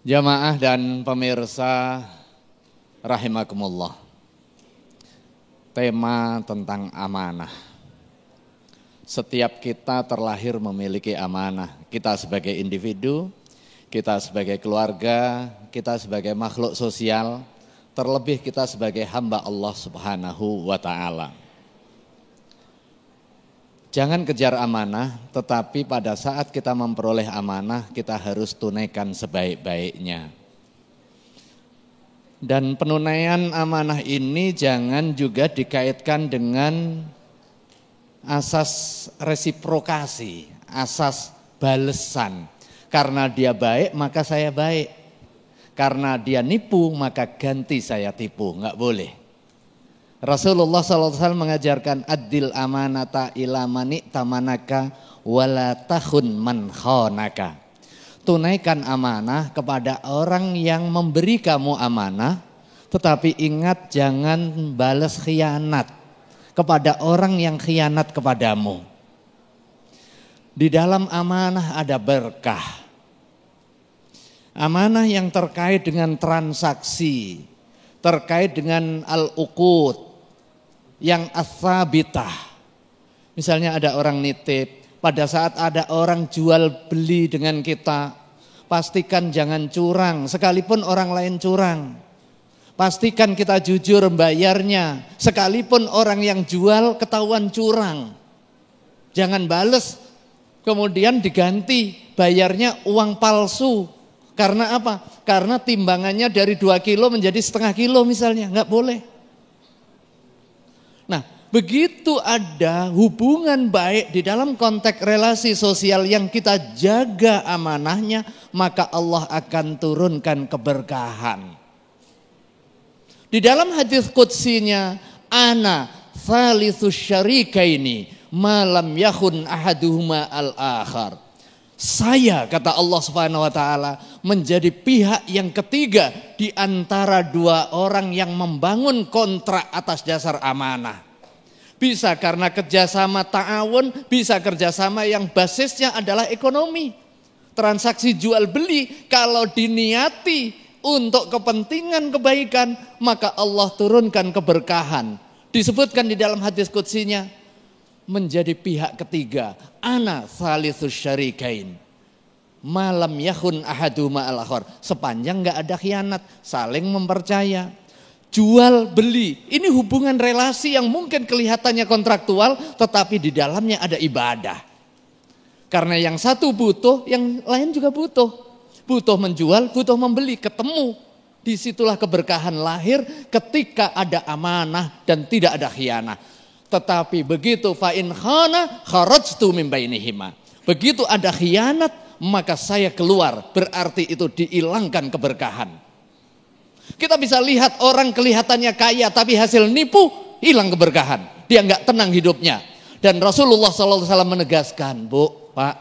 Jamaah dan pemirsa rahimakumullah. Tema tentang amanah. Setiap kita terlahir memiliki amanah. Kita sebagai individu, kita sebagai keluarga, kita sebagai makhluk sosial, terlebih kita sebagai hamba Allah Subhanahu wa ta'ala. Jangan kejar amanah, tetapi pada saat kita memperoleh amanah, kita harus tunaikan sebaik-baiknya. Dan penunaian amanah ini jangan juga dikaitkan dengan asas resiprokasi, asas balesan. Karena dia baik, maka saya baik. Karena dia nipu, maka ganti saya tipu, enggak boleh. Rasulullah SAW mengajarkan addil amanata ila mani tamanaka wala tahun man khonaka. Tunaikan amanah kepada orang yang memberi kamu amanah, tetapi ingat jangan balas khianat kepada orang yang khianat kepadamu. Di dalam amanah ada berkah. Amanah yang terkait dengan transaksi, terkait dengan al-uqud yang ats-tsabitah. Misalnya ada orang nitip, pada saat ada orang jual beli dengan kita, pastikan jangan curang, sekalipun orang lain curang. Pastikan kita jujur membayarnya, sekalipun orang yang jual ketahuan curang. Jangan bales, kemudian diganti bayarnya uang palsu. Karena apa? Karena timbangannya dari 2 kilo menjadi setengah kilo misalnya, enggak boleh. Nah, begitu ada hubungan baik di dalam konteks relasi sosial yang kita jaga amanahnya, maka Allah akan turunkan keberkahan. Di dalam hadis qudsinya, ana thalitsus syarikaini malam yakhun ahaduhuma al-akhar. Saya, kata Allah Subhanahu wa ta'ala, menjadi pihak yang ketiga di antara 2 orang yang membangun kontrak atas dasar amanah. Bisa karena kerjasama ta'awun, bisa kerjasama yang basisnya adalah ekonomi. Transaksi jual beli kalau diniati untuk kepentingan kebaikan, maka Allah turunkan keberkahan. Disebutkan di dalam hadis qudsinya, menjadi pihak ketiga, ana thalitsus syarikain malam yakhun ahaduma al-akhar. Sepanjang enggak ada khianat, saling mempercaya. Jual beli, ini hubungan relasi yang mungkin kelihatannya kontraktual, tetapi di dalamnya ada ibadah. Karena yang satu butuh, yang lain juga butuh. Butuh menjual, butuh membeli, ketemu. Disitulah keberkahan lahir ketika ada amanah dan tidak ada khianat. Tetapi begitu fa'in khana kharajtu min bainihima. Begitu ada khianat, maka saya keluar, berarti itu dihilangkan keberkahan. Kita bisa lihat orang kelihatannya kaya tapi hasil nipu, hilang keberkahan. Dia enggak tenang hidupnya. Dan Rasulullah SAW menegaskan, Bu, Pak,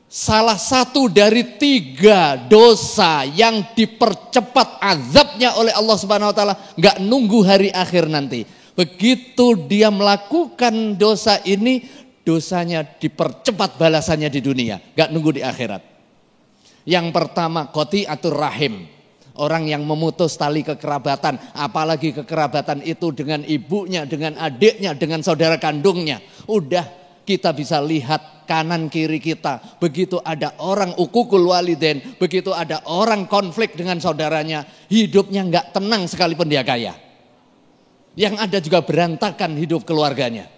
salah satu dari 3 dosa yang dipercepat azabnya oleh Allah Subhanahu wa taala, enggak nunggu hari akhir nanti. Begitu dia melakukan dosa ini, dosanya dipercepat balasannya di dunia, enggak nunggu di akhirat. Yang pertama, qati'atur rahim. Orang yang memutus tali kekerabatan, apalagi kekerabatan itu dengan ibunya, dengan adiknya, dengan saudara kandungnya. Udah kita bisa lihat kanan kiri kita, begitu ada orang uququl walidain, begitu ada orang konflik dengan saudaranya, hidupnya enggak tenang sekalipun dia kaya. Yang ada juga berantakan hidup keluarganya.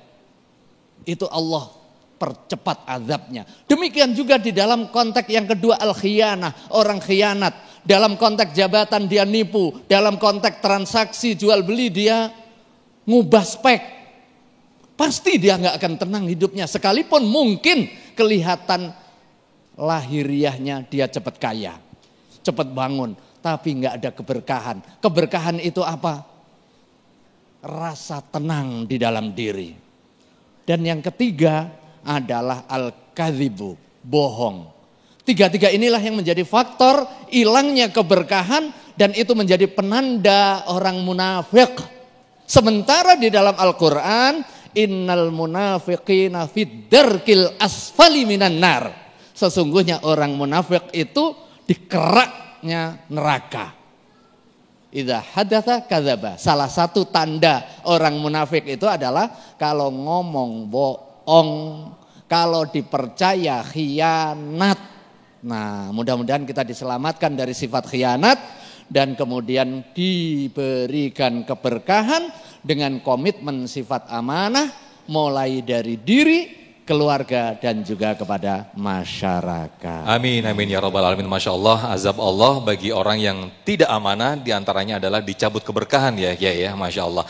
Itu Allah percepat azabnya. Demikian juga di dalam konteks yang kedua, al-khiyanah, orang khianat. Dalam konteks jabatan dia nipu, dalam konteks transaksi jual beli dia ngubah spek. Pasti dia nggak akan tenang hidupnya, sekalipun mungkin kelihatan lahiriahnya dia cepat kaya, cepat bangun, tapi nggak ada keberkahan. Keberkahan itu apa? Rasa tenang di dalam diri. Dan yang ketiga adalah al-kadzibu, bohong. 3 inilah yang menjadi faktor hilangnya keberkahan, dan itu menjadi penanda orang munafik. Sementara di dalam Al-Quran, innal munafiqina fid darkil asfali minan nar. Sesungguhnya orang munafik itu dikeraknya neraka. Idza hadatsa kadzaba. Salah satu tanda orang munafik itu adalah kalau ngomong bohong, kalau dipercaya khianat. Nah, mudah-mudahan kita diselamatkan dari sifat khianat dan kemudian diberikan keberkahan dengan komitmen sifat amanah mulai dari diri, keluarga dan juga kepada masyarakat. Amin, amin ya rabbal alamin. Masya Allah, azab Allah bagi orang yang tidak amanah diantaranya adalah dicabut keberkahan ya, Masya Allah.